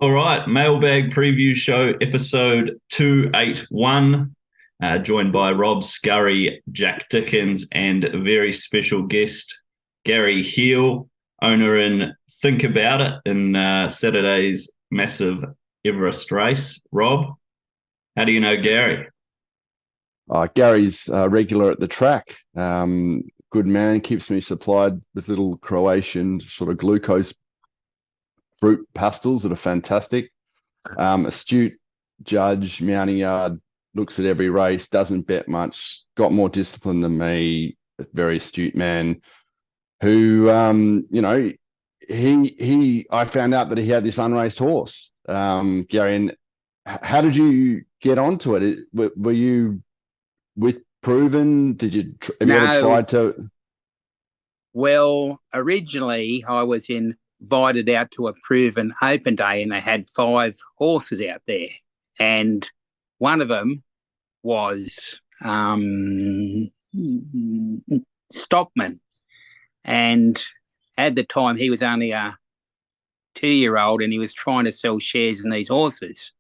All right, mailbag preview show episode 281, joined by Rob Scurry, Jack Dickens, and a very special guest, Gary Heel, owner in Think About It in Saturday's massive Everest race. Rob, how do you know Gary? Gary's regular at the track. Good man, keeps me supplied with little Croatian sort of glucose fruit pastels that are fantastic. Astute judge, mounting yard, looks at every race, doesn't bet much, got more discipline than me, a very astute man who, I found out that he had this unraced horse, Gary. And how did you get onto it? Were you with Proven? Have you ever No, tried to? well, originally I was invited out to a Proven Open Day, and they had five horses out there, and one of them was Stockman, and at the time he was only a 2-year-old, and he was trying to sell shares in these horses.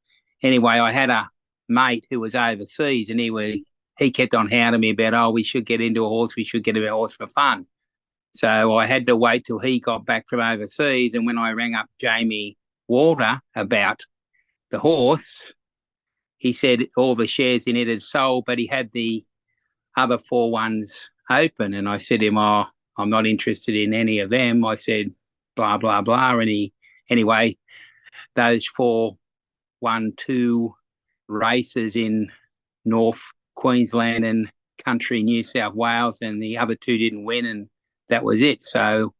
Anyway, I had a mate who was overseas, and he kept on hounding me about, oh, we should get into a horse, we should get a horse for fun. So I had to wait till he got back from overseas. And when I rang up Jamie Walter about the horse, he said all the shares in it had sold, but he had the other four ones open. And I said to him, oh, I'm not interested in any of them. I said, blah, blah, blah. And anyway, those four won two races in North Queensland and country New South Wales, and the other two didn't win, and that was it. So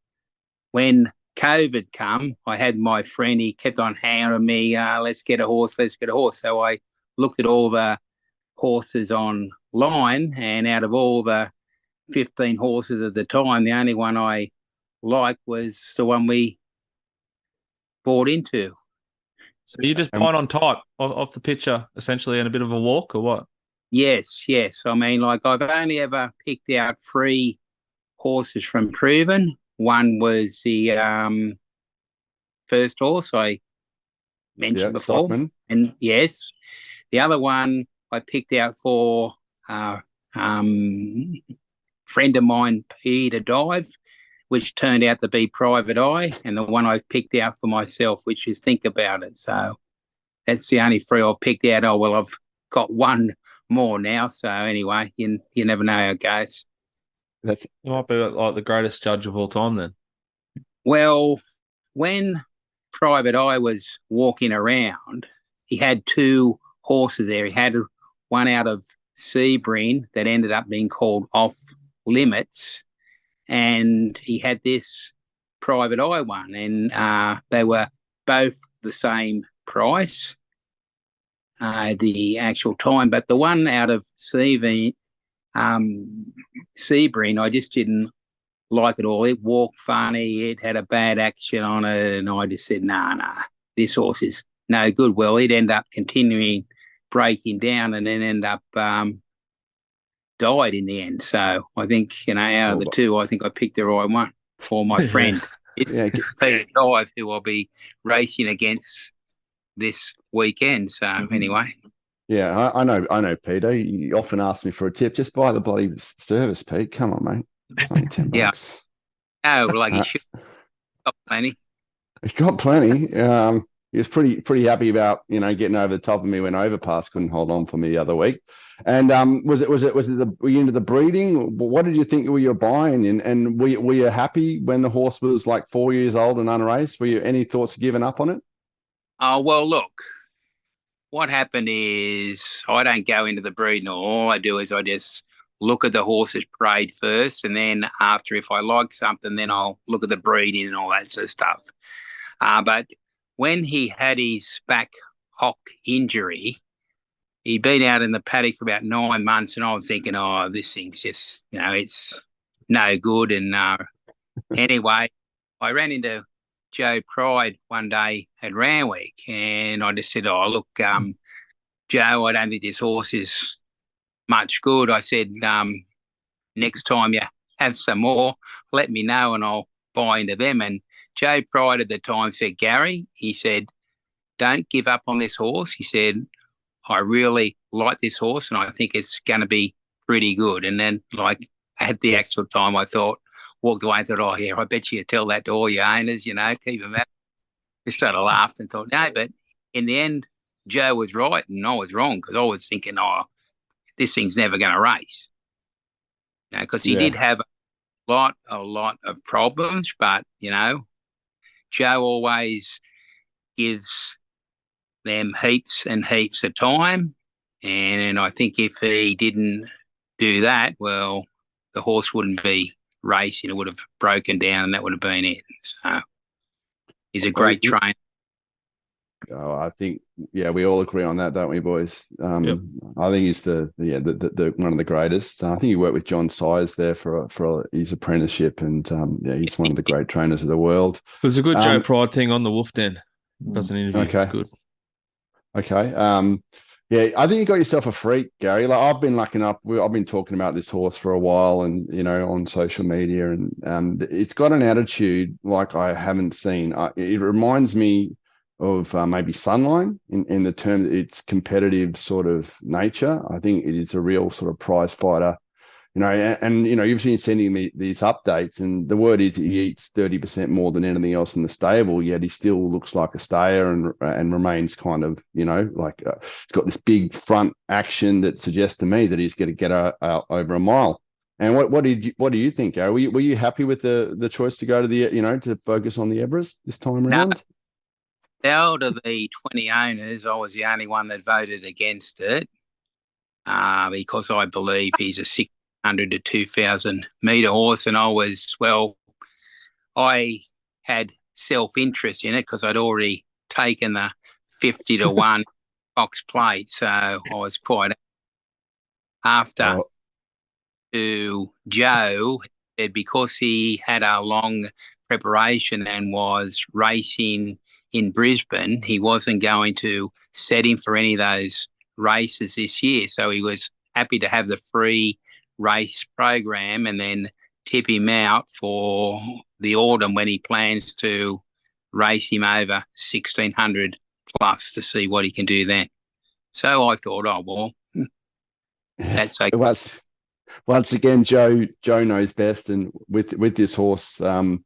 when COVID come, I had my friend, he kept on hounding me, let's get a horse, let's get a horse. So I looked at all the horses online, and out of all the 15 horses at the time, the only one I liked was the one we bought into. So you just Um, blind on type off the picture, essentially, and a bit of a walk, or what? Yes, yes. I mean, like, I've only ever picked out three horses from Proven. One was the first horse I yeah, mentioned before, Stockman. and yes, the other one I picked out for a friend of mine, Peter Dive, which turned out to be Private Eye, and the one I picked out for myself, which is Think About It. So that's the only three I picked out. Oh well, I've got one more now. So anyway, you never know how it goes. That's You might be like the greatest judge of all time then. Well, when Private Eye was walking around, he had two horses there. He had one out of Sebring that ended up being called Off Limits, and he had this Private Eye one, and they were both the same price, the actual time. But the one out of Sebring, I just didn't like it all. It walked funny. It had a bad action on it, and I just said, nah, this horse is no good. Well, it ended up continuing breaking down, and then end up died in the end. So I think, out of well, the two, I think I picked the right one for my friend. It's yeah, Peter Dive, who I'll be racing against this weekend. So anyway, yeah. I know, Peter. You often ask me for a tip. Just buy the bloody service, Pete. Come on, mate. It's only 10 yeah. bucks. Oh, like you Uh, should have plenty. He's got plenty. He was pretty happy about getting over the top of me when Overpass couldn't hold on for me the other week. And were you into the breeding? What did you think you were buying? And were you happy when the horse was like 4 years old and unraced? Were you any thoughts of giving up on it? Oh, well, look, what happened is I don't go into the breeding. All I do is I just look at the horse's parade first, and then after, if I like something, then I'll look at the breeding and all that sort of stuff. But when he had his back hock injury, he'd been out in the paddock for about 9 months, and I was thinking, oh, this thing's just, it's no good. And anyway, I ran into Joe Pride one day at Randwick, and I just said, oh, look, Joe, I don't think this horse is much good. I said, next time you have some more, let me know and I'll buy into them. And Joe Pride at the time said, Gary, he said, don't give up on this horse. He said, I really like this horse and I think it's going to be pretty good. And then, like, at the actual time, walked away and thought, oh, yeah, I bet you tell that to all your owners, keep them out. Just sort of laughed and thought, no, but in the end, Joe was right and I was wrong because I was thinking, oh, this thing's never going to race. Because he did have a lot of problems, but, Joe always gives them heaps and heaps of time. And I think if he didn't do that, well, the horse wouldn't be racing. It would have broken down and that would have been it. So he's a great trainer. Oh, I think, we all agree on that, don't we, boys? Yep. I think he's the one of the greatest. I think he worked with John Sires there for his apprenticeship, and he's one of the great trainers of the world. There's a good Joe Pride thing on the Wolf Den. Does an interview. Okay. It's good. Okay. I think you got yourself a freak, Gary. Like, I've been lucky enough. I've been talking about this horse for a while, and on social media, and it's got an attitude like I haven't seen. It reminds me of maybe Sunline in the term its competitive sort of nature. I think it is a real sort of prize fighter. You've been sending me these updates, and the word is he eats 30% more than anything else in the stable, yet he still looks like a stayer and remains kind of, he's got this big front action that suggests to me that he's going to get out over a mile. And what do you think, Gary? Were you happy with the choice to go to the, to focus on the Everest this time around? Out of the 20 owners, I was the only one that voted against it because I believe he's a 600 to 2,000 metre horse, and I had self-interest in it because I'd already taken the 50 to 1 box plate, so I was quite after to Joe, because he had a long preparation and was racing in Brisbane, he wasn't going to set him for any of those races this year. So he was happy to have the free race program and then tip him out for the autumn when he plans to race him over 1,600 plus to see what he can do then. So I thought, that's okay. Once again, Joe knows best, and with this horse, I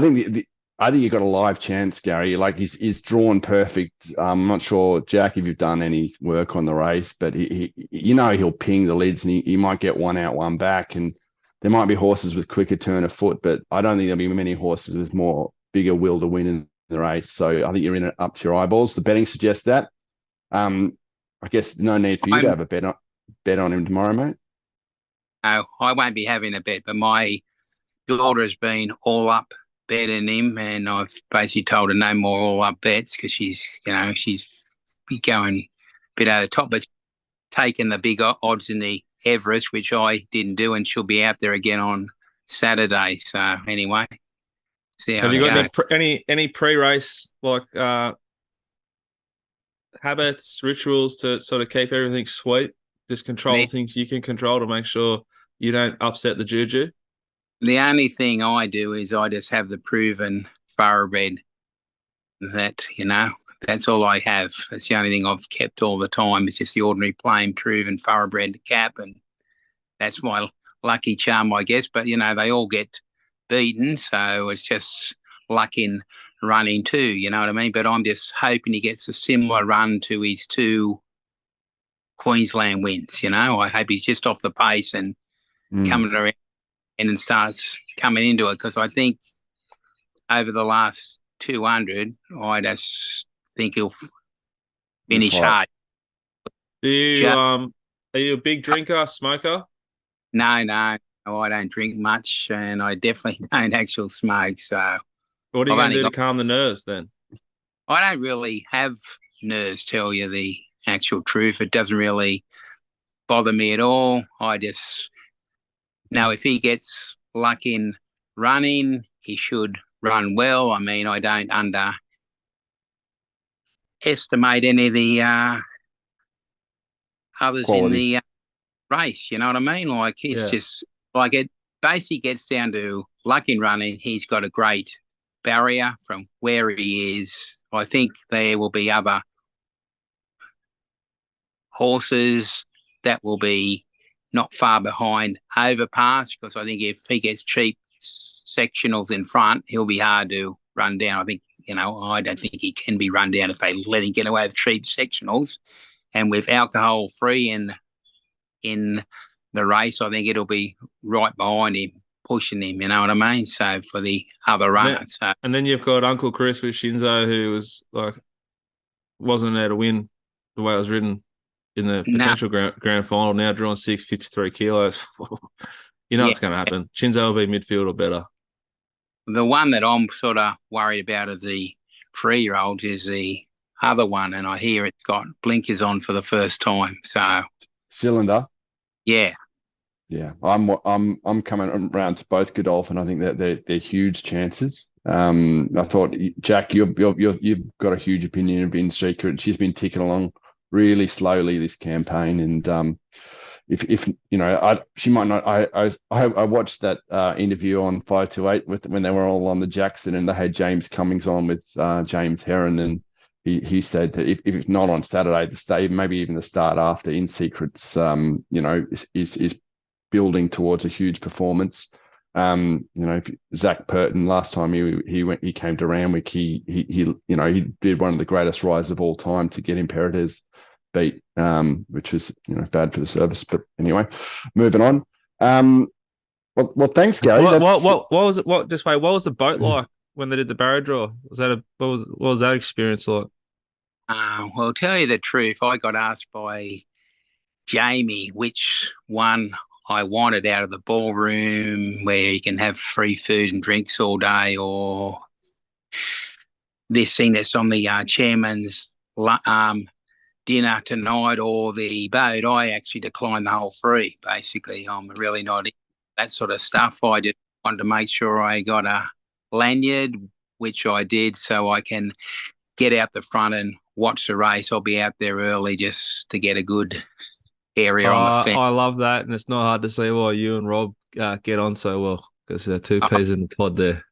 think you've got a live chance, Gary. Like, he's drawn perfect. I'm not sure, Jack, if you've done any work on the race, but he'll ping the lids, and he might get one out, one back, and there might be horses with quicker turn of foot, but I don't think there'll be many horses with bigger will to win in the race. So I think you're in it up to your eyeballs. The betting suggests that. I guess no need for you to have a bet on him tomorrow, mate. No, I won't be having a bet, but my daughter has been all up betting him, and I've basically told her no more all up bets because she's going a bit over the top, but taking the big odds in the Everest, which I didn't do, and she'll be out there again on Saturday. So anyway, see how have you got any pre-race like habits, rituals to sort of keep everything sweet? Just control things you can control to make sure you don't upset the juju. The only thing I do is I just have the proven thoroughbred. That's all I have. That's the only thing I've kept all the time. It's just the ordinary plain proven thoroughbred cap, and that's my lucky charm, I guess. But, they all get beaten, so it's just luck in running too, you know what I mean? But I'm just hoping he gets a similar run to his 2 Queensland wins, I hope he's just off the pace and coming around and starts coming into it, because I think over the last 200, I just think he'll finish hard. Are you a big drinker, smoker? No, I don't drink much, and I definitely don't actually smoke. So what are you going to do to calm the nerves then? I don't really have nerves, tell you the actual truth. It doesn't really bother me at all. I just know if he gets luck in running, he should run well. I mean, I don't underestimate any of the others quality in the race, you know what I mean? Like, it's just like it basically gets down to luck in running. He's got a great barrier from where he is I think there will be other horses that will be not far behind Overpass, because I think if he gets cheap sectionals in front, he'll be hard to run down. I think, I don't think he can be run down if they let him get away with cheap sectionals. And with alcohol free in the race, I think it'll be right behind him, pushing him, you know what I mean? So for the other runners. And then you've got Uncle Chris with Shinzo, who was wasn't there to win the way it was ridden in the potential grand final, now drawing 653 kilos. What's going to happen. Shinzo will be midfield or better. The one that I'm sort of worried about of the 3-year-old is the other one, and I hear it's got blinkers on for the first time. So Cylinder. Yeah. Yeah. I'm coming around to both Godolphin. I think that they're huge chances. I thought, Jack, you've got a huge opinion of In Secret. She's been ticking along really slowly this campaign, and if she might not. I watched that interview on 528 when they were all on the Jackson, and they had James Cummings on with James Heron, and he said that if it's not on Saturday, maybe even the start after, In Secret's is building towards a huge performance. Zach Purton, last time he came to Randwick, he did one of the greatest rides of all time to get Imperatives beat, which was bad for the service. But anyway, moving on. Well, thanks, Gary. What was it? What was the boat like when they did the barrow draw? What was that experience like? Well, I'll tell you the truth. I got asked by Jamie which one I wanted out of the ballroom, where you can have free food and drinks all day, or this thing that's on the chairman's dinner tonight, or the boat. I actually declined the whole three, basically. I'm really not into that sort of stuff. I just wanted to make sure I got a lanyard, which I did, so I can get out the front and watch the race. I'll be out there early just to get a good area on the fence. I love that, and it's not hard to see why you and Rob get on so well, because they're two peas in the pod there.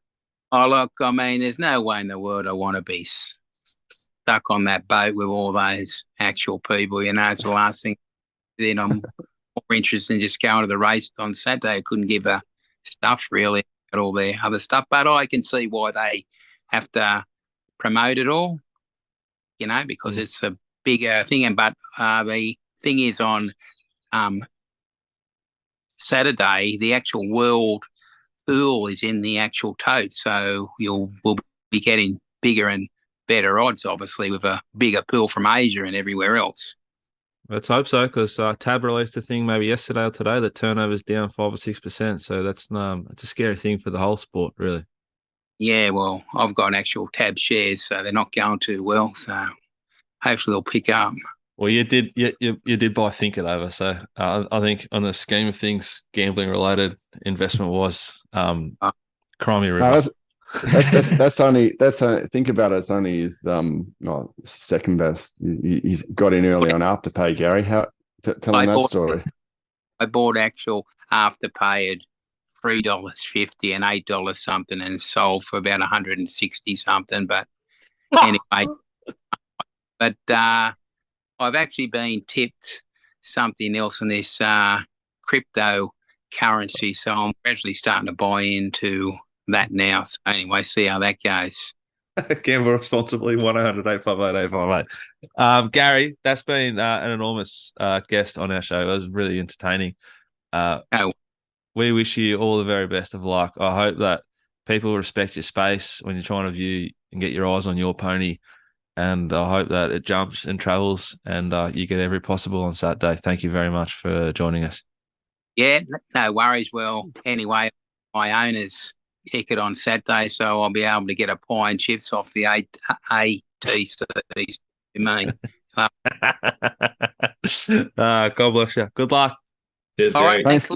Oh, look, I mean, there's no way in the world I want to be stuck on that boat with all those actual people. It's the last thing. Then I'm more interested in just going to the race on Saturday. I couldn't give a stuff really at all their other stuff, but I can see why they have to promote it all, because it's a bigger thing. But the thing is, on Saturday, the actual world pool is in the actual tote, so we'll be getting bigger and better odds, obviously, with a bigger pool from Asia and everywhere else. Let's hope so, because Tab released a thing maybe yesterday or today that turnover's down 5 or 6%. So that's it's a scary thing for the whole sport, really. Yeah, well, I've got actual Tab shares, so they're not going too well. So hopefully they'll pick up. Well, you did buy Think It Over, so I think on the scheme of things, gambling related, investment was Crimey River. That's only think about it. It's only his second best. He's got in early on Afterpay. Gary, tell him that story. I bought actual Afterpay at $3.50 and $8 something, and sold for about 160 something. But anyway, but I've actually been tipped something else in this cryptocurrency, so I'm gradually starting to buy into that now. So anyway, see how that goes. Gamble responsibly. 1-800-858-858. Gary, that's been an enormous guest on our show. It was really entertaining. We wish you all the very best of luck. I hope that people respect your space when you're trying to view and get your eyes on your pony. And I hope that it jumps and travels, and you get every possible on Saturday. Thank you very much for joining us. Yeah, no worries. Well, anyway, my owner's ticket on Saturday, so I'll be able to get a pie and chips off the ATCs to me. God bless you. Good luck. Cheers, all Gary. right, thanks.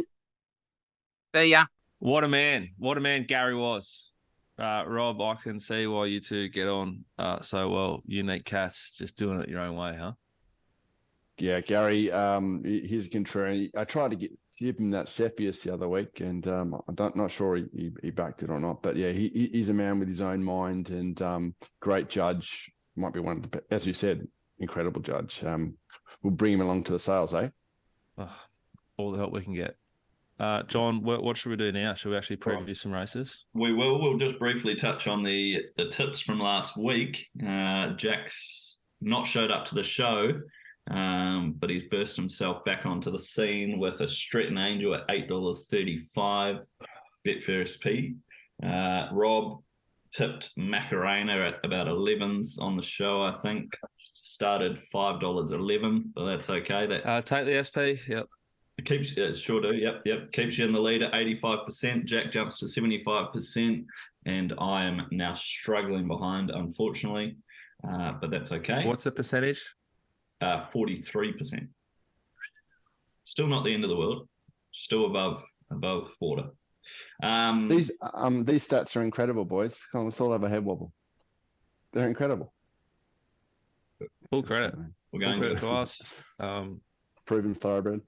See ya. What a man Gary was. Rob, I can see why you two get on so well. Unique Cats, just doing it your own way, huh? Yeah, Gary, he's a contrarian. I tried to give him that Cepheus the other week, and I'm not sure he backed it or not. But yeah, he's a man with his own mind, and great judge. might be one of the, as you said, incredible judge. We'll bring him along to the sales, eh? Oh, all the help we can get. John, what should we do now? Should we actually preview some races? We will. We'll just briefly touch on the tips from last week. Jack's not showed up to the show, but he's burst himself back onto the scene with a Stretton Angel at $8.35, Betfair SP. Rob tipped Macarena at about 11s on the show, I think. Started $5.11, but that's okay. Take the SP, yep. It keeps, sure do, yep. Keeps you in the lead at 85%. Jack jumps to 75%, and I am now struggling behind, unfortunately, but that's okay. What's the percentage? 43%. Still not the end of the world. Still above water. These stats are incredible, boys. Let's all have a head wobble. They're incredible. Full credit. We're going full credit to us. Proven thoroughbred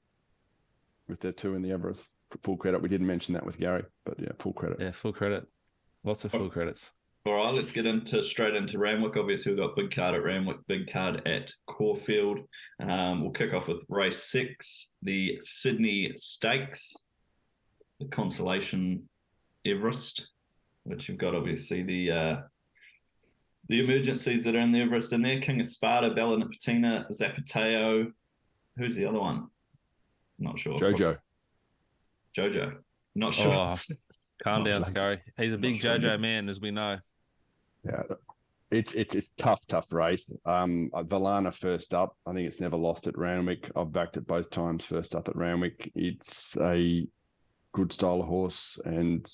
with their 2 in the Everest. Full credit. We didn't mention that with Gary, but yeah, full credit. Yeah, full credit. Lots of full credits. All right, let's get straight into Randwick. Obviously, we've got big card at Randwick, big card at Caulfield. We'll kick off with race 6, the Sydney Stakes, the Consolation Everest, which you've got obviously the emergencies that are in the Everest in there. King of Sparta, Bella Nipotina, Zapateo. Who's the other one? Not sure. Jojo. Not sure. Oh, calm down, Scurry. He's a big Jojo man, as we know. Yeah, it's tough race. Valana first up. I think it's never lost at Randwick. I've backed it both times first up at Randwick. It's a good style of horse, and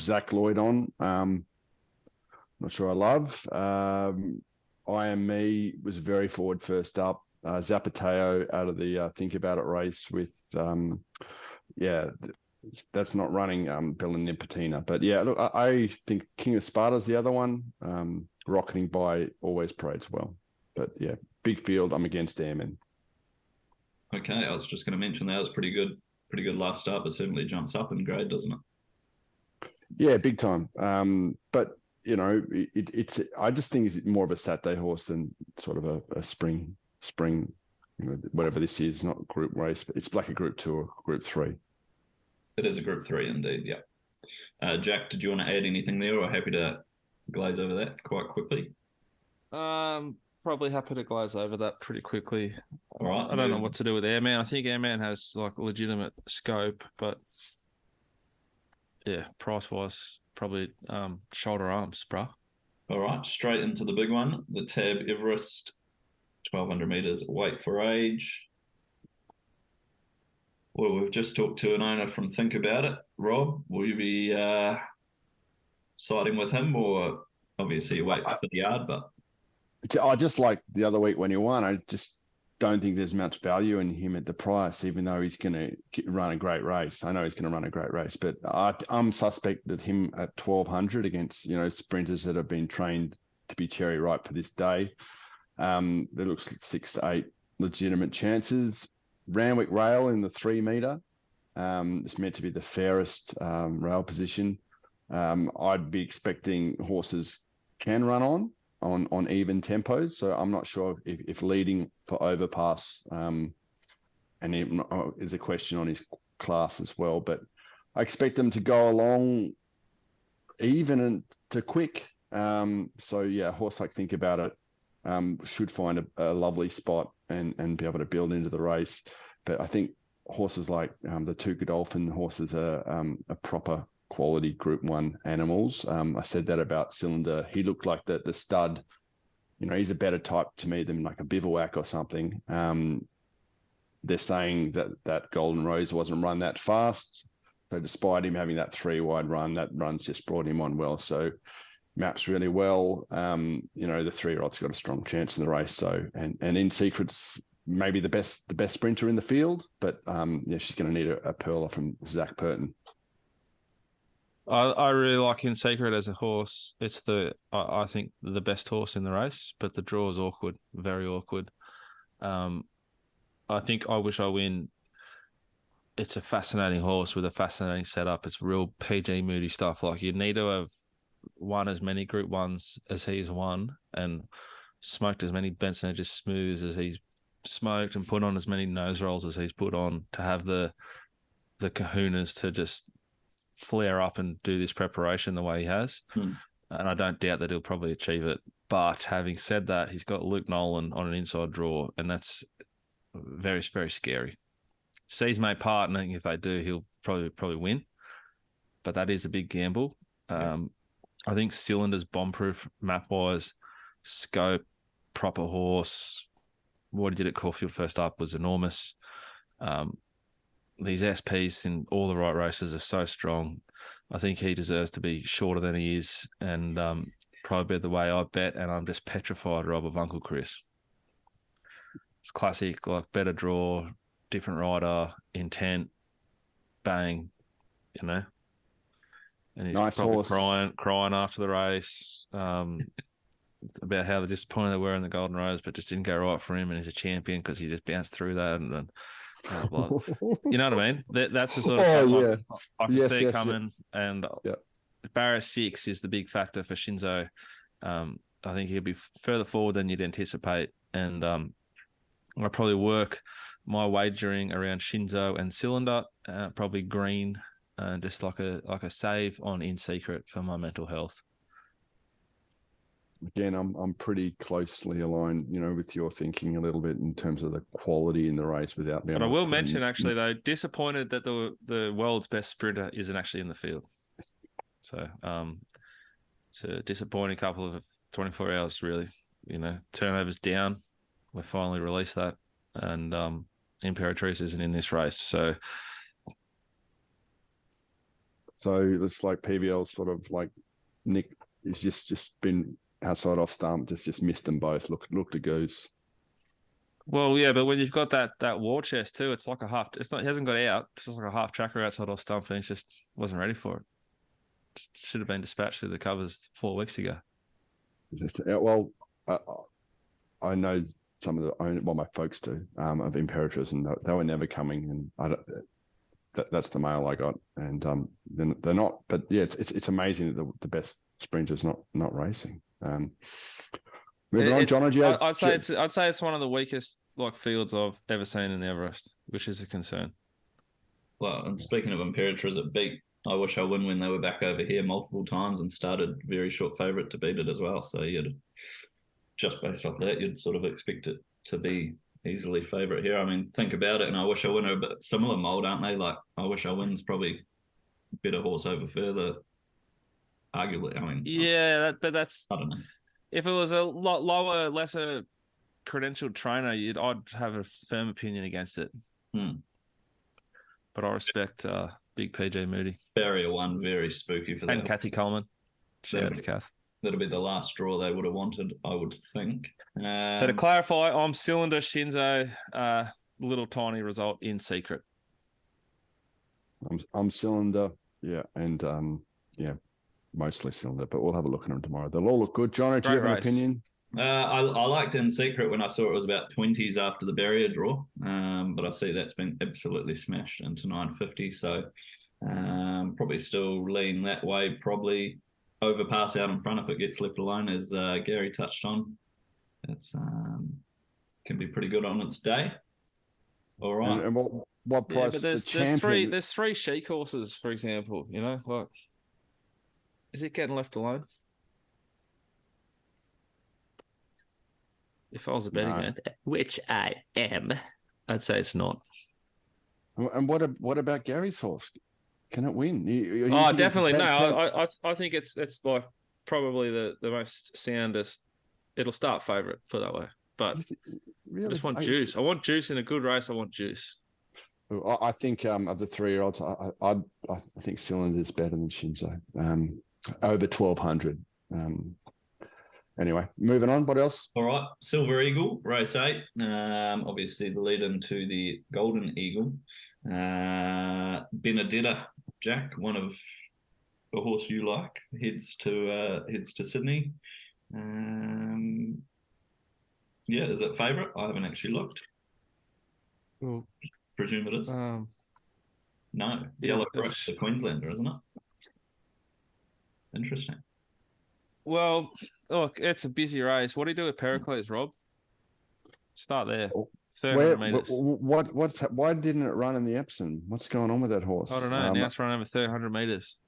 Zach Lloyd on. Not sure I love. I Am Me was very forward first up. Zapateo out of the Think About It race with, that's not running Bella Nipotina. But yeah, look, I think King of Sparta's the other one, rocketing by Always Parades Well. But yeah, big field, I'm against Airman. Okay, I was just going to mention that was pretty good last start, but certainly jumps up in grade, doesn't it? Yeah, big time. But it's I just think it's more of a Saturday horse than sort of a spring, whatever this is, not group race, but it's like a group 2 or group 3. It is a group 3 indeed, yeah. Jack, did you want to add anything there, or happy to glaze over that quite quickly? Probably happy to glaze over that pretty quickly. All right. I don't know what to do with Airman. I think Airman has like legitimate scope, but yeah, price-wise, probably shoulder arms, bro. All right, straight into the big one, the Tab Everest, 1,200 metres, weight for age. Well, we've just talked to an owner from Think About It. Rob, will you be siding with him, or obviously you wait for the yard, but... I just like the other week when he won. I just don't think there's much value in him at the price, even though he's going to run a great race. I know he's going to run a great race, but I'm suspect that him at 1,200 against sprinters that have been trained to be cherry ripe for this day. There looks 6 to 8 legitimate chances. Randwick Rail in the 3 metre. It's meant to be the fairest rail position. I'd be expecting horses can run on even tempos. So I'm not sure if leading for overpass and even is a question on his class as well. But I expect them to go along even and to quick. So yeah, horse like Think About It should find a lovely spot and be able to build into the race. But I think horses like the 2 Godolphin horses are a proper quality Group 1 animals. I said that about Cylinder. He looked like the stud. He's a better type to me than like a Bivouac or something. They're saying that Golden Rose wasn't run that fast. So despite him having that 3 wide run, that run's just brought him on well. So maps really well. The 3-year-old's got a strong chance in the race. So and In Secret's maybe the best sprinter in the field, but she's going to need a pearler from Zach Purton. I really like In Secret as a horse. It's I think the best horse in the race, but the draw is awkward, very awkward. I think I Wish I Win. It's a fascinating horse with a fascinating setup. It's real PG Moody stuff. Like you need to have won as many Group 1s as he's won and smoked as many Benson Hedges Smooths as he's smoked and put on as many nose rolls as he's put on, to have the kahunas to just flare up and do this preparation the way he has. And I don't doubt that he'll probably achieve it. But having said that, he's got Luke Nolan on an inside draw, and that's very, very scary. Seas may part, and I think if they do, he'll probably win. But that is a big gamble. I think Cylinder's bomb-proof map-wise, scope, proper horse, what he did at Caulfield first up was enormous. These SPs in all the right races are so strong. I think he deserves to be shorter than he is, and probably the way I bet, and I'm just petrified, Rob, of Uncle Chris. It's classic, like better draw, different rider, intent, bang, you know. And he's Nice probably horse. crying after the race about how disappointed they were in the Golden Rose, but just didn't go right for him, and he's a champion because he just bounced through that. And blah, blah. You know what I mean? That's the sort of stuff I can see coming. And Barrier 6 is the big factor for Shinzo. I think he'll be further forward than you'd anticipate. And I'll probably work my wagering around Shinzo and Cylinder, probably green, just like a save on In Secret for my mental health. Again, I'm pretty closely aligned, with your thinking a little bit in terms of the quality in the race without being. But I will mention, actually, though, disappointed that the world's best sprinter isn't actually in the field. So it's a disappointing couple of 24 hours, really. Turnovers down. We finally released that, and Imperatrice isn't in this race. So it's like PBL sort of like Nick is just been outside off stump, just missed them both. Look to goose. Well, yeah, but when you've got that war chest too, it's like a half. He hasn't got out. It's just like a half tracker outside off stump, and he just wasn't ready for it. Should have been dispatched through the covers 4 weeks ago. Well, I know some of my folks do of Imperatrice, and they were never coming, and that's the mail I got, and they're not. But yeah, it's amazing that the best sprinter's not racing. Moving on, John. I'd say it's one of the weakest fields I've ever seen in the Everest, which is a concern. Well, and speaking of Imperatrice, it beat I Wish I Win when they were back over here multiple times and started very short favourite to beat it as well. So you'd just based off that, you'd sort of expect it to be easily favourite here. I mean, think about it, and I Wish I Win are a bit similar mould, aren't they? Like I Wish I Win's probably better horse over further, arguably. I mean, yeah, but that's I don't know. If it was a lot lower, lesser credentialed trainer, I'd have a firm opinion against it. But I respect Big PJ Moody. Barrier 1, very spooky for that. And Kathy Coleman. Shout out to Kath. That'll be the last straw they would have wanted, I would think. So to clarify, I'm Cylinder, Shinzo, little tiny result In Secret. I'm Cylinder, yeah, and mostly Cylinder, but we'll have a look at them tomorrow. They'll all look good. John, do you have an opinion? I liked In Secret when I saw it was about 20s after the barrier draw, but I see that's been absolutely smashed into 950. So probably still lean that way. Probably overpass out in front if it gets left alone, as Gary touched on. It's can be pretty good on its day. All right. And what price? But there's three chic horses, for example. Is it getting left alone? If I was a betting man, which I am, I'd say it's not. And what about Gary's horse? Can it win? Definitely no. I think it's like probably the most soundest. It'll start favourite, put it that way. But really? I just want juice. I want juice in a good race. I want juice. I think of the 3-year-olds, I think Cylinder's better than Shinzo. Over 1,200. Anyway, moving on. What else? All right. Silver Eagle, race 8. Obviously, the lead into the Golden Eagle. Benedetta, Jack, one of the horse you like, heads to Sydney. Is it favourite? I haven't actually looked. Well, presume it is. No, Yellow Brush, the Queenslander, isn't it? Interesting. Well, look, it's a busy race. What do you do with Pericles, Rob? Start there. Where, 300 meters. why didn't it run in the Epsom? What's going on with that horse? I don't know. Now it's run over 300 meters.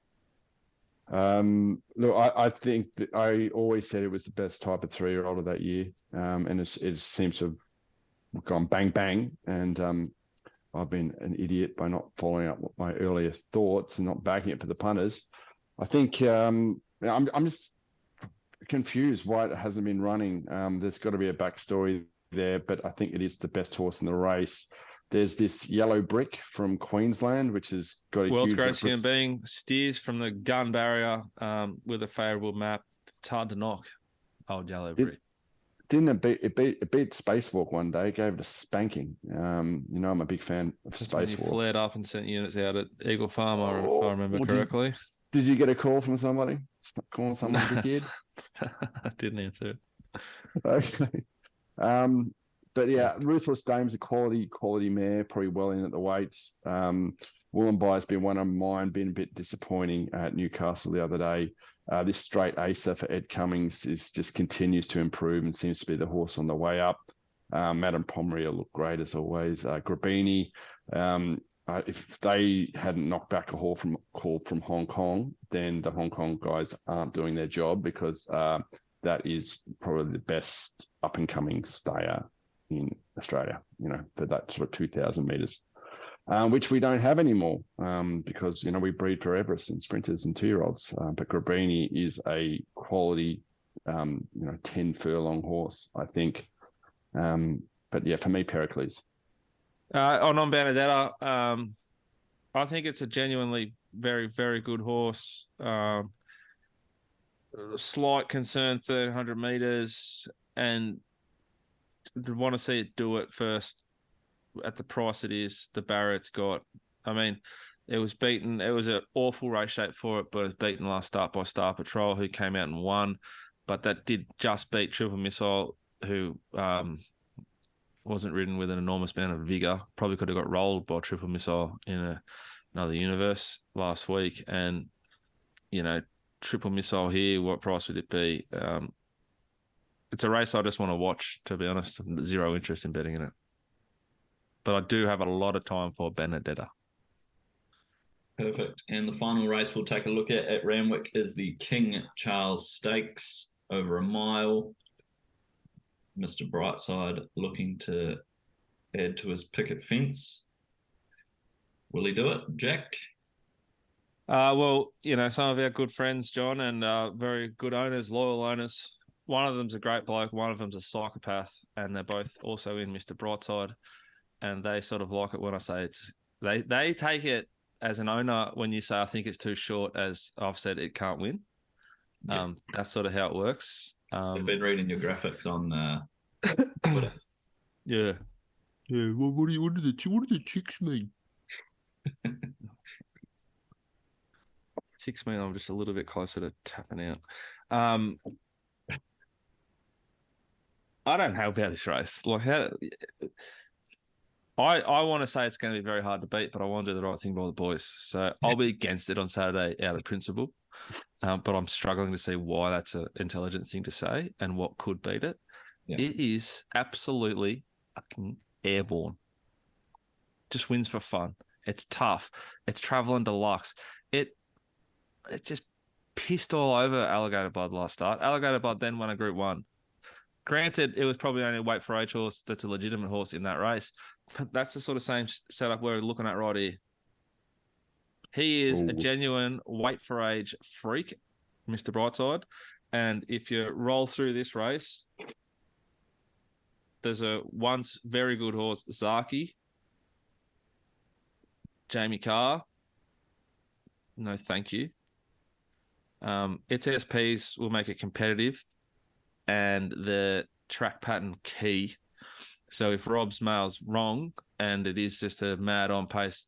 Look, I think that I always said it was the best type of 3-year-old of that year. And it seems to have gone bang, bang. And I've been an idiot by not following up my earlier thoughts and not backing it for the punters. I think I'm just confused why it hasn't been running. There's got to be a backstory there, but I think it is the best horse in the race. There's this Yellow Brick from Queensland, which has got a World's huge greatest human being steers from the gun barrier with a favourable map. It's hard to knock. Old Yellow Brick. Didn't it beat Spacewalk one day, gave it a spanking. I'm a big fan of That's when you Spacewalk. flared up and sent units out at Eagle Farm, if I remember correctly. Did you get a call from somebody? Calling someone a kid? I didn't answer it. Okay. But yeah, Ruthless Dame's a quality mare, probably well in at the weights. Wollumbai been one of mine, been a bit disappointing at Newcastle the other day. This straight acer for Ed Cummings just continues to improve and seems to be the horse on the way up. Madame Pomeroy will look great as always. Grabini, if they hadn't knocked back a call from Hong Kong, then the Hong Kong guys aren't doing their job, because that is probably the best up and coming stayer in Australia, for that sort of 2,000 meters, which we don't have anymore, because, we breed for Everest and sprinters and 2-year-olds. But Grabini is a quality, 10 furlong horse, I think. But yeah, for me, Pericles. On Benedetta, I think it's a genuinely very, very good horse. Slight concern, 1,300 meters, and want to see it do it first at the price it is, the barrier it's got. I mean, it was beaten. It was an awful race shape for it, but it was beaten last start by Star Patrol, who came out and won. But that did just beat Triple Missile, who wasn't ridden with an enormous amount of vigor. Probably could have got rolled by Triple Missile in another universe last week. And, Triple Missile here, what price would it be? It's a race I just want to watch, to be honest. Zero interest in betting in it. But I do have a lot of time for Benedetta. Perfect. And the final race we'll take a look at Randwick is the King Charles Stakes over a mile. Mr. Brightside looking to add to his picket fence. Will he do it, Jack? Well, some of our good friends, John, and very good owners, loyal owners. One of them's a great bloke, one of them's a psychopath, and they're both also in Mr. Brightside. And they sort of like it when I say they take it as an owner when you say, I think it's too short, as I've said, it can't win. Yeah. That's sort of how it works. I've been reading your graphics on Twitter. Yeah. Yeah. Well, what do the chicks mean? Chicks mean I'm just a little bit closer to tapping out. I don't know about this race. Like, I want to say it's going to be very hard to beat, but I want to do the right thing by the boys. So I'll be against it on Saturday out of principle. But I'm struggling to see why that's an intelligent thing to say and what could beat it. Yeah. It is absolutely fucking airborne. Just wins for fun. It's tough. It's traveling deluxe. It just pissed all over Alligator Blood last start. Alligator Blood then won a Group 1. Granted, it was probably only a weight for age horse that's a legitimate horse in that race. But that's the sort of same setup we're looking at right here. He is a genuine weight for age freak, Mr. Brightside. And if you roll through this race, there's a once very good horse, Zaki. Jamie Carr. No, thank you. Its SPs will make it competitive, and the track pattern key. So if Rob's mail's wrong and it is just a mad on pace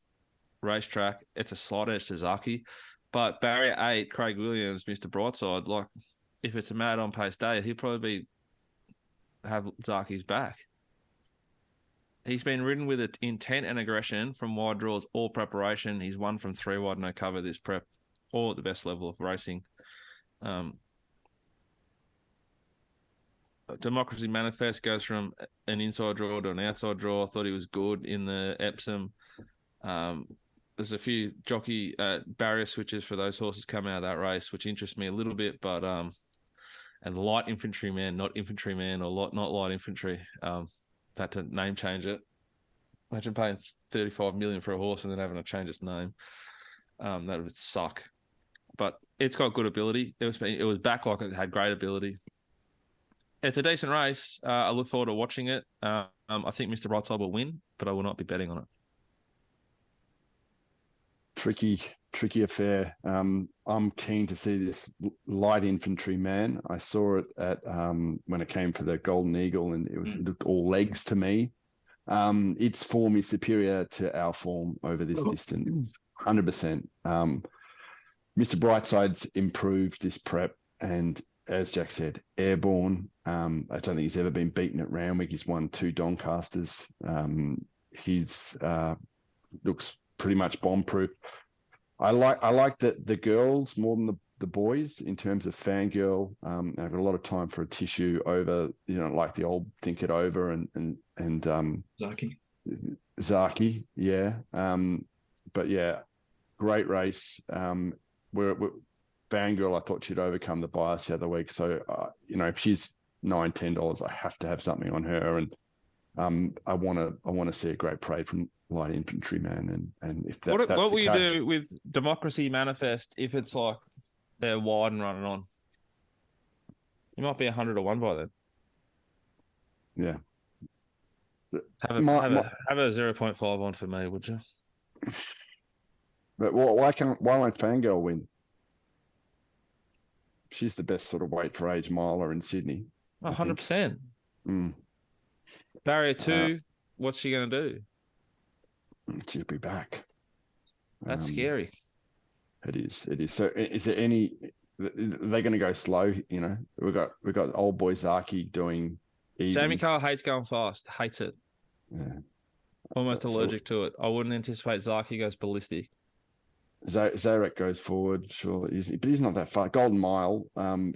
racetrack, it's a slight edge to Zaki. But barrier 8, Craig Williams, Mr. Brightside, like if it's a mad on pace day, he'll probably have Zaki's back. He's been ridden with intent and aggression from wide draws, all preparation. He's won from 3 wide, no cover this prep, all at the best level of racing. Democracy Manifest goes from an inside draw to an outside draw. I thought he was good in the Epsom. There's a few jockey barrier switches for those horses coming out of that race, which interests me a little bit. But and light infantryman, not infantryman, or not light infantry. Had to name change it. Imagine paying 35 million for a horse and then having to change its name. That would suck. But it's got good ability. It was back like it had great ability. It's a decent race. I look forward to watching it. I think Mr. Brightside will win, but I will not be betting on it. Tricky affair. I'm keen to see this light infantry man. I saw it at when it came for the Golden Eagle, and it looked all legs to me. Its form is superior to our form over this distance, 100%. Mr. Brightside's improved this prep, and as Jack said, airborne. I don't think he's ever been beaten at Randwick. He's won 2 Doncasters. He's looks pretty much bomb-proof. I like the girls more than the boys in terms of fangirl. I've got a lot of time for a tissue over, like the old Think It Over and Zaki, yeah. But yeah, great race. We're fangirl, I thought she'd overcome the bias the other week. So if she's $9-10, I have to have something on her, and I want to see a great parade from light infantryman. And if that, what will you do with Democracy Manifest if it's like they're wide and running on? You might be 100-1 by then. Yeah. Have a 0.5 on for me, would you? But why won't Fangirl win? She's the best sort of weight for age miler in Sydney. 100%. Barrier 2, what's she going to do? She'll be back. That's scary. It is. So is there any... Are they going to go slow? We've got old boy Zaki doing evens. Jamie Carl hates going fast. Hates it. Yeah. Almost allergic to it. I wouldn't anticipate Zaki goes ballistic. Zarek goes forward, surely, but he's not that far. Golden Mile,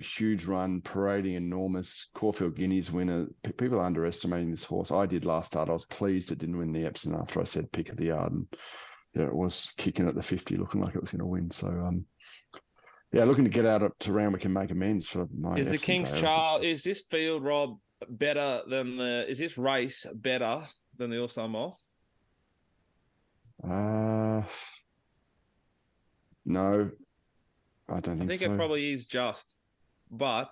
huge run, parading enormous. Caulfield Guineas winner. People are underestimating this horse. I did last start. I was pleased it didn't win the Epsom after I said pick of the yard, and it was kicking at the 50, looking like it was going to win. So, looking to get out up to Randwick and make amends for my. Is the King's Charles? Is this field, Rob, better than the? Is this race better than the All-Star Mile? No, I don't think so. I think it probably is just, but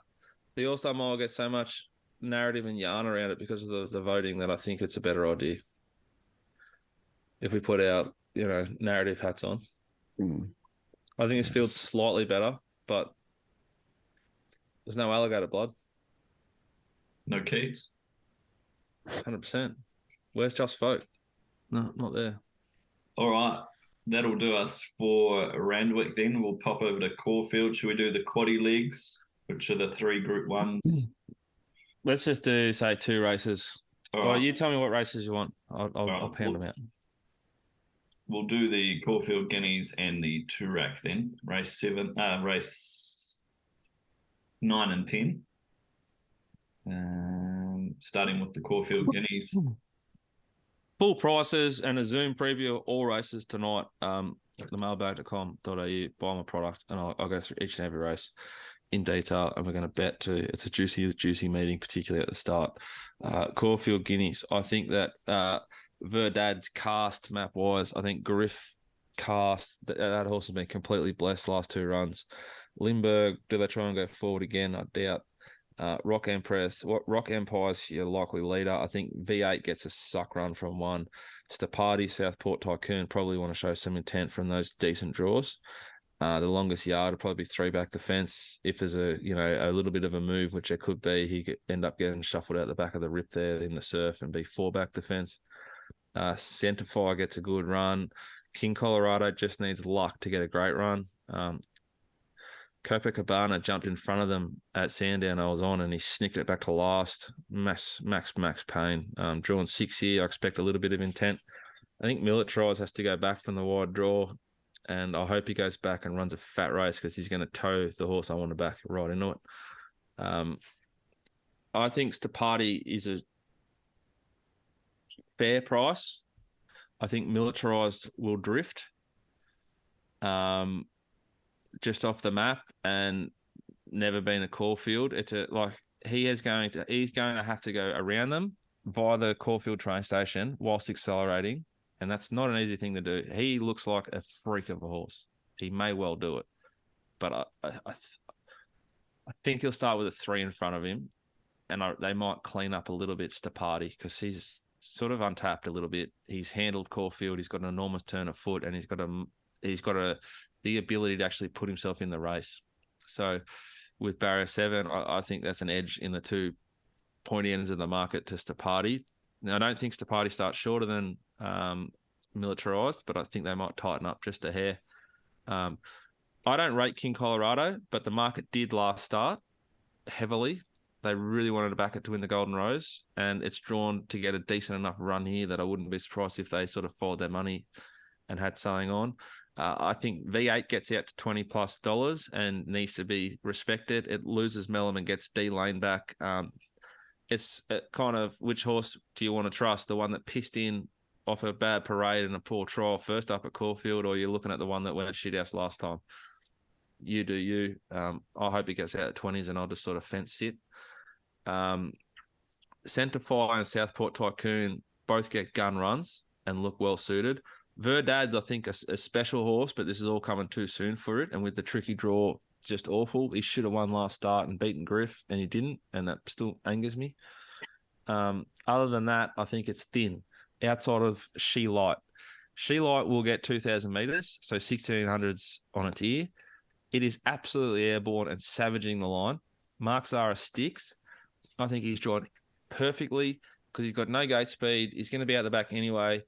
the All-Star Mile gets so much narrative and yarn around it because of the voting that I think it's a better idea. If we put our, narrative hats on. I think this field's slightly better, but there's no alligator blood. No Keats. 100%. Where's Just Vote? No, not there. All right. That'll do us for Randwick then. We'll pop over to Caulfield. Should we do the quaddie leagues, which are the 3 Group 1s? Let's just do, say, 2 races. All right. You tell me what races you want. I'll pound them out. We'll do the Caulfield Guineas and the Toorak then. Race 9 and 10. Starting with the Caulfield Guineas. Full prices and a Zoom preview of all races tonight at themailbag.com.au. Buy my product, and I'll go through each and every race in detail, and we're going to bet too. It's a juicy meeting, particularly at the start. Caulfield Guineas. I think that Verdad's cast map-wise, I think Griff cast, that horse has been completely blessed last 2 runs. Limburg, do they try and go forward again? I doubt. Rock Empire's your likely leader. I think V8 gets a suck run from 1. Stapati, Southport Tycoon probably want to show some intent from those decent draws. The longest yard will probably be 3 back the fence. If there's a little bit of a move, which there could be, he could end up getting shuffled out the back of the rip there in the surf and be 4 back the fence. Centerfire gets a good run. King Colorado just needs luck to get a great run. Copacabana jumped in front of them at Sandown. I was on, and he snicked it back to last. Max Payne. Drawing 6 here. I expect a little bit of intent. I think Militarise has to go back from the wide draw, and I hope he goes back and runs a fat race because he's going to tow the horse I want to back right into it. I think Stapati is a fair price. I think Militarized will drift just off the map and never been a Caulfield. It's he's going to have to go around them via the Caulfield train station whilst accelerating, and that's not an easy thing to do. He looks like a freak of a horse. He may well do it, but I think he'll start with a 3 in front of him, and they might clean up a little bit Stapati because he's sort of untapped a little bit. He's handled Caulfield. He's got an enormous turn of foot, and he's got the ability to actually put himself in the race. So with barrier 7, I think that's an edge in the 2 pointy ends of the market to Stapati. Now, I don't think Stapati starts shorter than Militarized, but I think they might tighten up just a hair. I don't rate King Colorado, but the market did last start heavily. They really wanted to back it to win the Golden Rose, and it's drawn to get a decent enough run here that I wouldn't be surprised if they sort of followed their money and had something on. I think V8 gets out to $20+ and needs to be respected. It loses Mellum and gets D Lane back. It's kind of which horse do you want to trust? The one that pissed in off a bad parade and a poor trial first up at Caulfield, or you're looking at the one that went shithouse last time? You do you. I hope it gets out at 20s and I'll just sort of fence sit. Centre Fire and Southport Tycoon both get gun runs and look well suited. Verdad's, I think, a special horse, but this is all coming too soon for it. And with the tricky draw, just awful. He should have won last start and beaten Griff, and he didn't, and that still angers me. Other than that, I think it's thin. Outside of She Light. She Light will get 2,000 metres, so 1,600s on its ear. It is absolutely airborne and savaging the line. Mark Zara sticks. I think he's drawn perfectly because he's got no gate speed. He's going to be out the back anyway.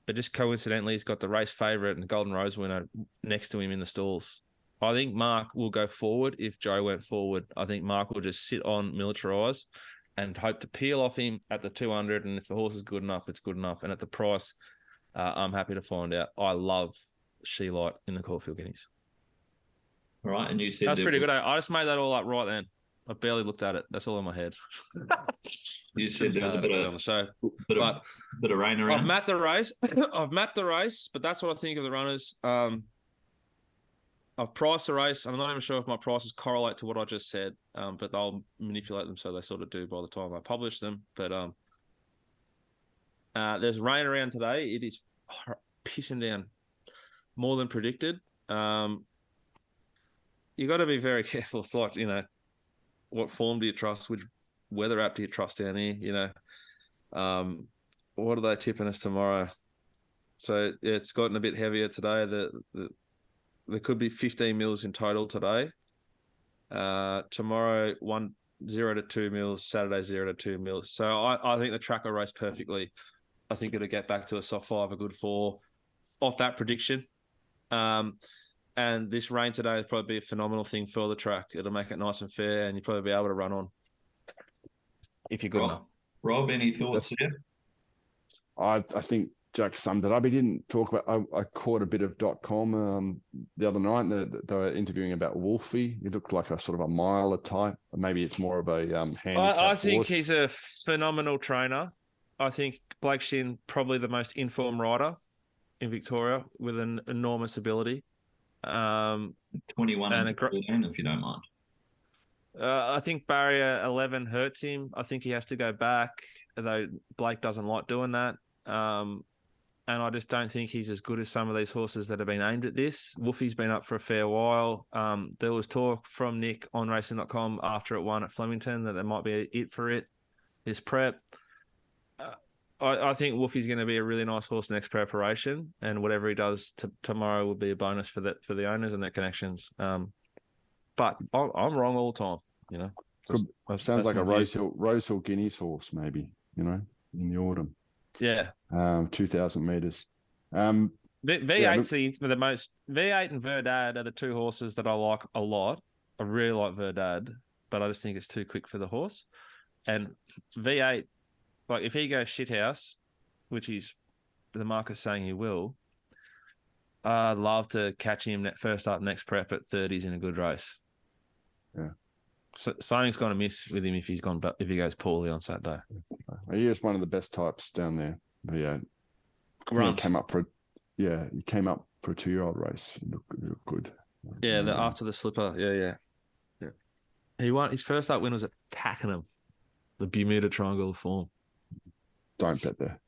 But just coincidentally, he's got the race favourite and the Golden Rose winner next to him in the stalls. I think Mark will go forward if Joe went forward. I think Mark will just sit on Militarized and hope to peel off him at the 200. And if the horse is good enough, it's good enough. And at the price, I'm happy to find out. I love She Light in the Caulfield Guineas. All right, and you said that's pretty good. I just made that all up right then. I barely looked at it. That's all in my head. You said there was a bit on the show, bit of rain around. I've mapped the race. But that's what I think of the runners. I've priced the race. I'm not even sure if my prices correlate to what I just said, but I'll manipulate them so they sort of do by the time I publish them. But there's rain around today. It is pissing down more than predicted. You got to be very careful. It's like, what form do you trust? Which weather app do you trust down here? What are they tipping us tomorrow? So it's gotten a bit heavier today. There could be 15 mils in total today. Tomorrow, 0 to 2 mils. Saturday, 0 to 2 mils. So I think the track will race perfectly. I think it'll get back to a soft 5, a good 4 off that prediction. And this rain today will probably be a phenomenal thing for the track. It'll make it nice and fair, and you'll probably be able to run on if you're good enough. Rob, any thoughts here? I think Jack summed it up. He didn't talk about. I caught a bit of .com the other night. They were interviewing about Wolfie. He looked like a sort of a miler type. Maybe it's more of a handicap I think horse. he's a phenomenal trainer. I think Blake Shin probably the most informed rider in Victoria with an enormous ability. 21 and 14, if you don't mind. I think barrier 11 hurts him. I think he has to go back, though Blake doesn't like doing that. And I just don't think he's as good as some of these horses that have been aimed at this. Wolfie's been up for a fair while. There was talk from Nick on racing.com after it won at Flemington that there might be it for it. His prep. I think Wolfie's going to be a really nice horse next preparation, and whatever he does tomorrow will be a bonus for the owners and their connections. But I'm wrong all the time, Sounds like a Rosehill Guineas horse, maybe, in the autumn. Yeah. 2,000 metres. V8's the most. V8 and Verdad are the two horses that I like a lot. I really like Verdad, but I just think it's too quick for the horse. And V8. Like, if he goes shithouse, which the market's saying he will, I'd love to catch him first up next prep at 30s in a good race. Yeah. something's going to miss with him if he goes poorly on Saturday. He is one of the best types down there. But yeah, Grunt. He came up for a 2-year-old race. He looked good. Yeah, after the slipper. Yeah. He won his first up win was at Pakenham, the Bermuda Triangle of Form. Don't bet there.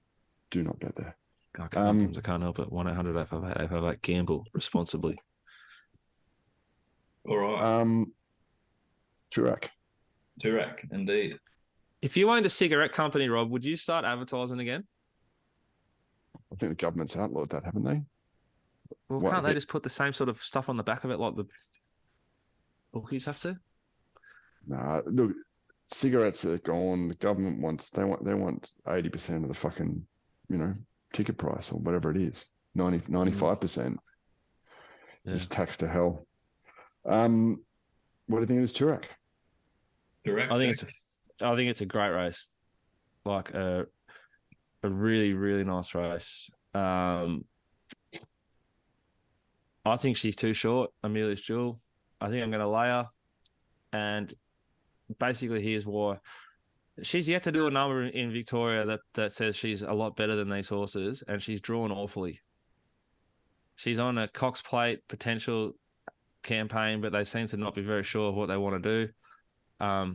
Do not bet there. I can't help it. 1-800-858-858. Gamble responsibly. All right. Turak, indeed. If you owned a cigarette company, Rob, would you start advertising again? I think the government's outlawed that, haven't they? Well, can't they just put the same sort of stuff on the back of it like the bookies have to? Nah, look, cigarettes are gone. The government wants 80% of the fucking, ticket price or whatever it is. 95% is taxed to hell. What do you think of this Turak? Correct. I think it's a great race. Like a really, really nice race. I think she's too short, Amelia's Jewel. I think I'm going to lay her. And basically, here's why. She's yet to do a number in Victoria that says she's a lot better than these horses, and she's drawn awfully. She's on a Cox Plate potential campaign, but they seem to not be very sure of what they want to do. I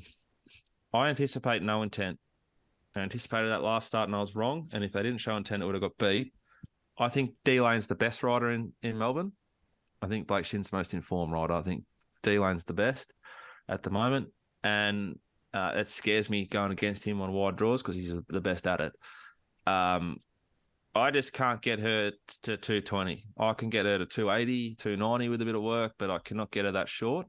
anticipate no intent. I anticipated that last start, and I was wrong. And if they didn't show intent, it would have got beat. I think D-Lane's the best rider in Melbourne. I think Blake Shin's the most informed rider. I think D-Lane's the best at the moment. And it scares me going against him on wide draws because he's the best at it. I just can't get her to 220. I can get her to 280, 290 with a bit of work, but I cannot get her that short.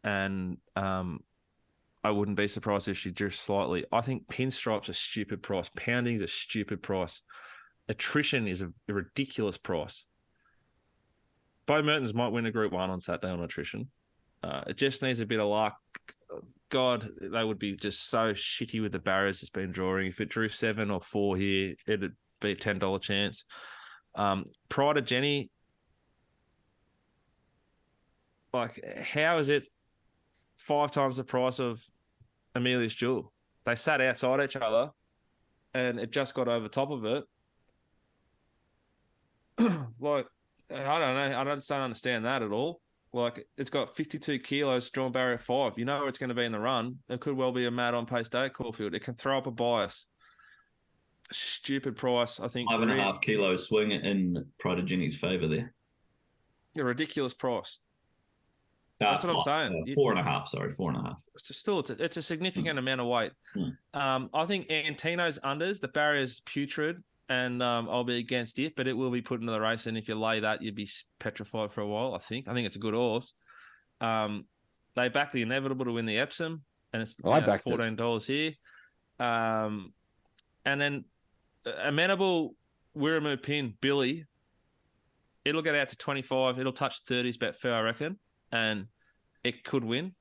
And I wouldn't be surprised if she drifts slightly. I think Pinstripe's a stupid price. Pounding's a stupid price. Attrition is a ridiculous price. Bo Mertens might win a Group 1 on Saturday on attrition. It just needs a bit of luck. God, they would be just so shitty with the barriers it's been drawing. If it drew 7 or 4 here, it'd be a $10 chance. Pride of Jenny, like, how is it 5 times the price of Amelia's Jewel? They sat outside each other and it just got over top of it. Like, I don't know. I just don't understand that at all. Like, it's got 52 kilos, drawn barrier 5. You know where it's going to be in the run. It could well be a mad on pace day at Caulfield. It can throw up a bias. Stupid price, I think. 5.5 kilo swing in Pride of Jenny's favour there. A ridiculous price. That's what I'm saying. 4.5, sorry, 4.5. It's a significant amount of weight. I think Antino's unders, the barrier's putrid, and I'll be against it, but it will be put into the race. And if you lay that, you'd be petrified for a while, I think. I think it's a good horse. They back the Inevitable to win the Epsom, and it's $14 here. And then Amenable Wirramoo Pin, Billy, it'll get out to 25. It'll touch 30s bet fair, I reckon. And it could win.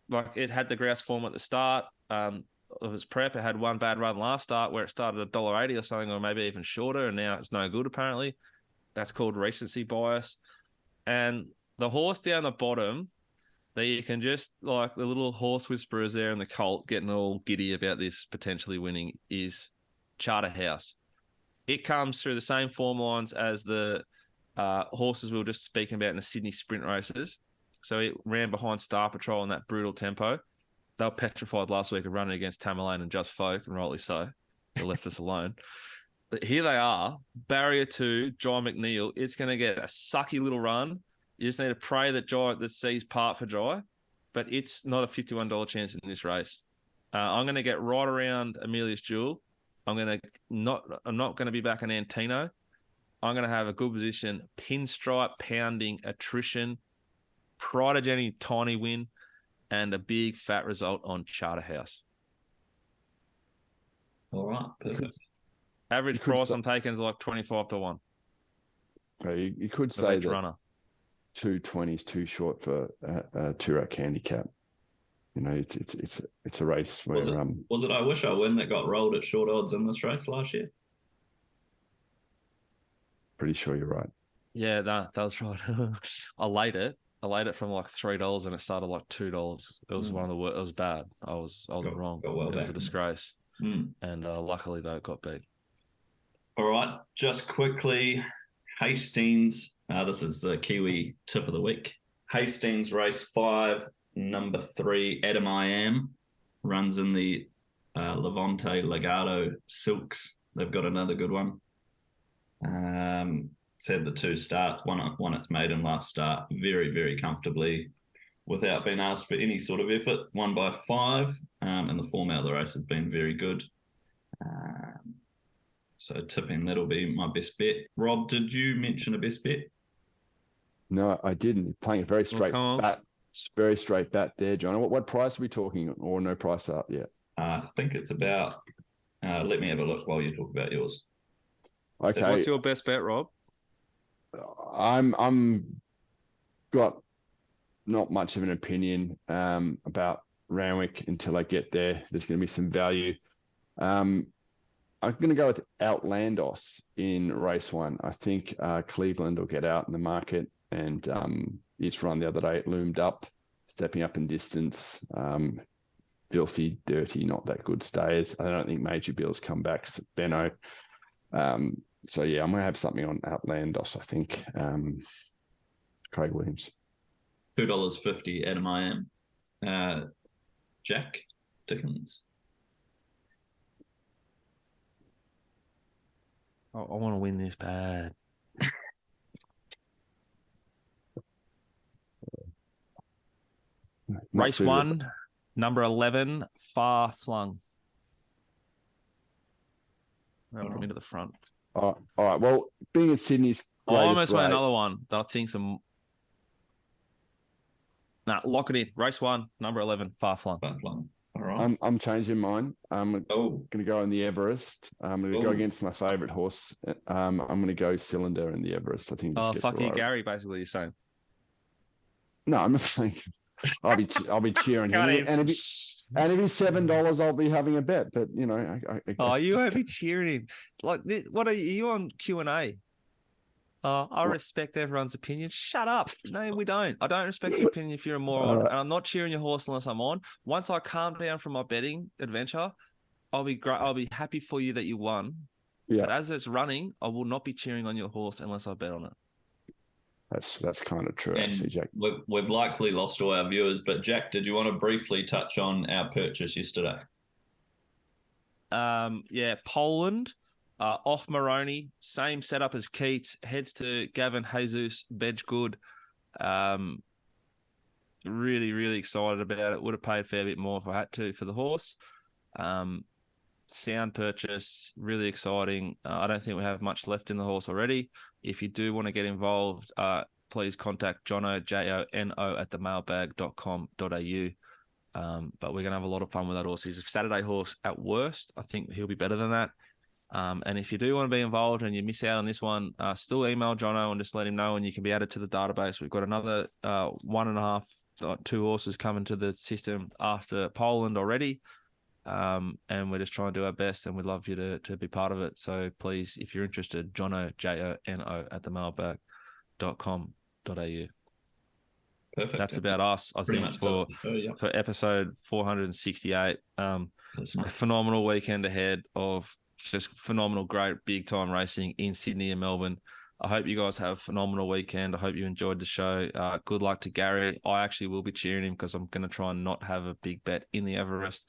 Like, it had the grouse form at the start of its prep. It had one bad run last start where it started at $1.80 or something, or maybe even shorter, and now it's no good, apparently. That's called recency bias. And the horse down the bottom that you can just, like, the little horse whisperers there in the colt getting all giddy about this potentially winning is Charterhouse. It comes through the same form lines as the horses we were just speaking about in the Sydney sprint races. So it ran behind Star Patrol in that brutal tempo. They were petrified last week of running against Tamerlane and Just Folk, and rightly so. They left us alone. But here they are, Barrier 2, Jai McNeil. It's going to get a sucky little run. You just need to pray that sees part for Jai, but it's not a $51 chance in this race. I'm going to get right around Amelia's Jewel. I'm not going to be back on Antino. I'm going to have a good position, Pinstripe, Pounding, Attrition, Pride of Jenny, tiny win, and a big fat result on Charterhouse. All right, perfect. Average price I'm taking is like 25 to 1. Okay, you could say that runner. 220 is too short for a Turak handicap. You know, it's a race where was it I Wish I Win that got rolled at short odds in this race last year? Pretty sure you're right. Yeah, that was right. I laid it. I laid it from like $3 and it started like $2. It was one of the worst. It was bad. I was wrong. Got it was a disgrace. And luckily though, it got beat. All right, just quickly, Hastings. This is the Kiwi tip of the week. Hastings race 5, number 3, Adam I Am, runs in the Levante Legado Silks. They've got another good one. It's had the 2 starts, one its maiden last start, very, very comfortably, without being asked for any sort of effort. Won by 5, and the form out of the race has been very good. So tipping, that'll be my best bet. Rob, did you mention a best bet? No, I didn't. Playing a very straight bat. Very straight bat there, John. What price are we talking, or no price up yet? I think it's about. Let me have a look while you talk about yours. Okay. What's your best bet, Rob? I'm got not much of an opinion about Randwick until I get there. There's going to be some value. I'm going to go with Outlandos in race 1. I think Cleveland will get out in the market, and its run the other day, it loomed up, stepping up in distance. Filthy, dirty, not that good stayers. I don't think Major Bill's come back. Benno. So yeah, I'm going to have something on Outlandos, I think. Craig Williams. $2.50 Adam I Am. Jack Dickens. I want to win this bad. Race 1, number 11, Far Flung. That'll put me to the front. All right. Well, being in Sydney's I almost went another one that I think some. Lock it in. Race 1, number 11, Far Flung. Far Flung. All right. I'm changing mine. I'm going to go on the Everest. I'm going to go against my favourite horse. I'm going to go Cylinder in the Everest. I think. Fuck you, Gary. Basically, you're saying. No, I'm not saying. I'll be cheering him, and if he's $7, I'll be having a bet. But you know, you won't be cheering him. Like, what are you on Q&A? I respect everyone's opinion. Shut up. No, we don't. I don't respect your opinion if you're a moron. And I'm not cheering your horse unless I'm on. Once I calm down from my betting adventure, I'll be great. I'll be happy for you that you won. Yeah. But as it's running, I will not be cheering on your horse unless I bet on it. That's kind of true, and actually, Jack. We've likely lost all our viewers, but Jack, did you want to briefly touch on our purchase yesterday? Poland. Off Maroney, same setup as Keats, heads to Gavin Jesus, Bedgegood. Really, really excited about it. Would have paid a fair bit more if I had to for the horse. Sound purchase, really exciting. I don't think we have much left in the horse already. If you do want to get involved, please contact Jono, Jono, at themailbag.com.au. But we're going to have a lot of fun with that horse. He's a Saturday horse at worst. I think he'll be better than that. And if you do want to be involved and you miss out on this one, still email Jono and just let him know, and you can be added to the database. We've got another 1.5, 2 horses coming to the system after Poland already. And we're just trying to do our best, and we'd love you to be part of it. So please, if you're interested, Jono, Jono, at themailbag.com.au. Perfect. That's about us, I think, for episode 468. A phenomenal weekend ahead of just phenomenal, great, big time racing in Sydney and Melbourne. I hope you guys have a phenomenal weekend. I hope you enjoyed the show. Good luck to Gary. I actually will be cheering him because I'm going to try and not have a big bet in the Everest.